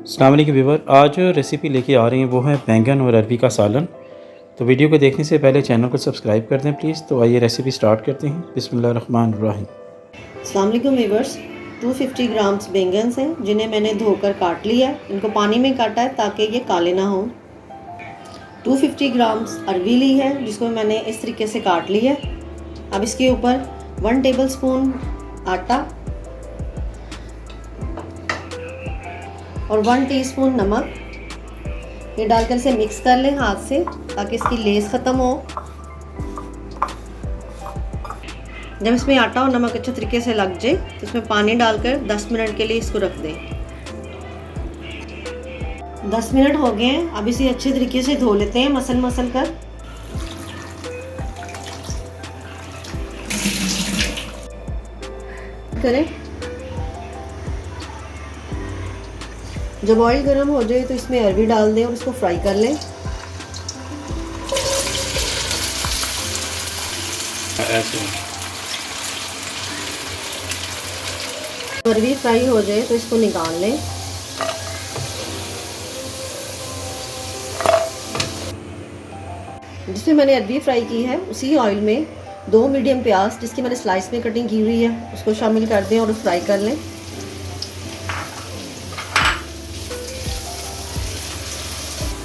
अस्सलाम वालेकुम व्यूअर, आज जो रेसिपी लेके आ रही हैं वो है बैंगन और अरबी का सालन। तो वीडियो को देखने से पहले चैनल को सब्सक्राइब कर दें प्लीज़। तो आइए रेसिपी स्टार्ट करते हैं। बिस्मिल्लाहिर्रहमानिर्रहीम। अस्सलाम वालेकुम व्यूअर्स, 250 ग्राम्स बैंगन हैं जिन्हें मैंने धोकर काट लिया। इनको पानी में काटा है ताकि ये काले ना हो। 250 ग्राम्स अरबी ली है जिसको मैंने इस तरीके से काट लिया। अब इसके ऊपर 1 टेबलस्पून आटा और 1 टीस्पून नमक ये डालकर इसे मिक्स कर लें हाथ से ताकि इसकी लेस ख़त्म हो। जब इसमें आटा और नमक अच्छे तरीके से लग जाए तो इसमें पानी डालकर 10 मिनट के लिए इसको रख दें। 10 मिनट हो गए हैं। अब इसे अच्छे तरीके से धो लेते हैं मसल मसल कर। करें जब ऑयल गर्म हो जाए तो इसमें अरबी डाल दें और इसको फ्राई कर लें। अरबी फ्राई हो जाए तो इसको निकाल लें। जिसमें मैंने अरबी फ्राई की है उसी ऑयल में 2 मीडियम प्याज जिसकी मैंने स्लाइस में कटिंग की हुई है उसको शामिल कर दें और फ्राई कर लें।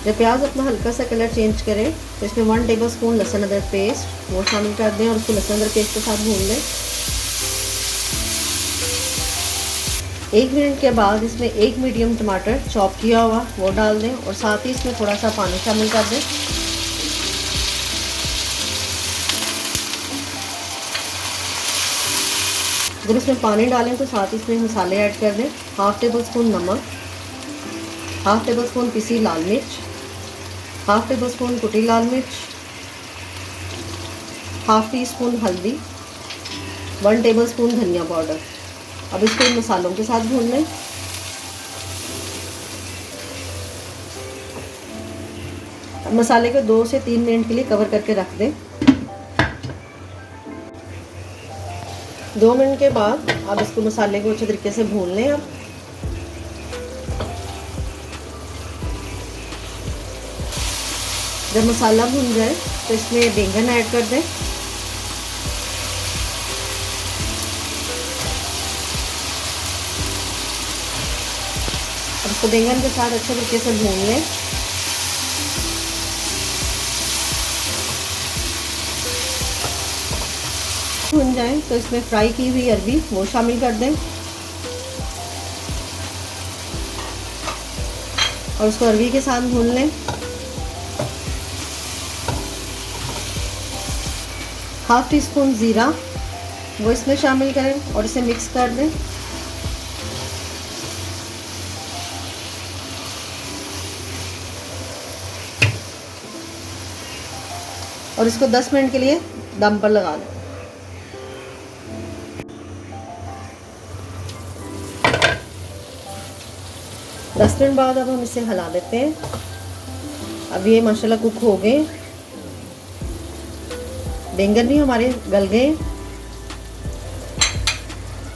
जब प्याज अपना हल्का सा कलर चेंज करे तो इसमें 1 टेबलस्पून लहसुन अदरक पेस्ट वो शामिल कर दें और उसको लहसुन अदरक पेस्ट के साथ भून लें। 1 मिनट के बाद इसमें 1 मीडियम टमाटर चॉप किया हुआ वो डाल दें और साथ ही इसमें थोड़ा सा पानी शामिल कर दें। जब इसमें पानी डालें तो साथ ही इसमें मसाले ऐड कर दें। 1/2 टेबलस्पून नमक, 1/2 टेबलस्पून पिसी लाल मिर्च, 1/2 टेबलस्पून कुटी लाल मिर्च, 1/2 टीस्पून हल्दी, 1 टेबलस्पून धनिया पाउडर। अब इसको इन मसालों के साथ भून लें। अब मसाले को 2 से 3 मिनट के लिए कवर करके रख दें। 2 मिनट के बाद अब इसको मसाले को अच्छे तरीके से भून लें। अब जब मसाला भून जाए तो इसमें बैंगन ऐड कर दें। अब इसको बैंगन के साथ अच्छे तरीके से भून लें। भून जाए तो इसमें फ्राई की हुई अरबी वो शामिल कर दें और उसको अरबी के साथ भून लें। 1/2 टीस्पून ज़ीरा वो इसमें शामिल करें और इसे मिक्स कर दें। और इसको 10 मिनट के लिए दम पर लगा लें। 10 मिनट बाद अब हम इसे हिला देते हैं। अब ये माशाल्लाह कुक हो गए। बैंगन भी हमारे गल गए।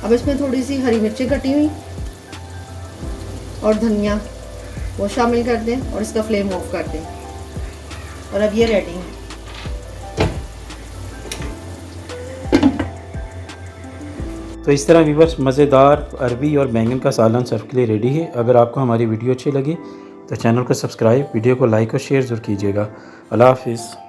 अब इसमें थोड़ी सी हरी मिर्ची कटी हुई और धनिया वो शामिल कर दें और इसका फ्लेम ऑफ कर दें। और अब ये रेडी है। तो इस तरह व्यूअर्स मज़ेदार अरबी और बैंगन का सालन सर्व के लिए रेडी है। अगर आपको हमारी वीडियो अच्छी लगी तो चैनल को सब्सक्राइब, वीडियो को लाइक और शेयर ज़रूर कीजिएगा। अल्लाह हाफिज़।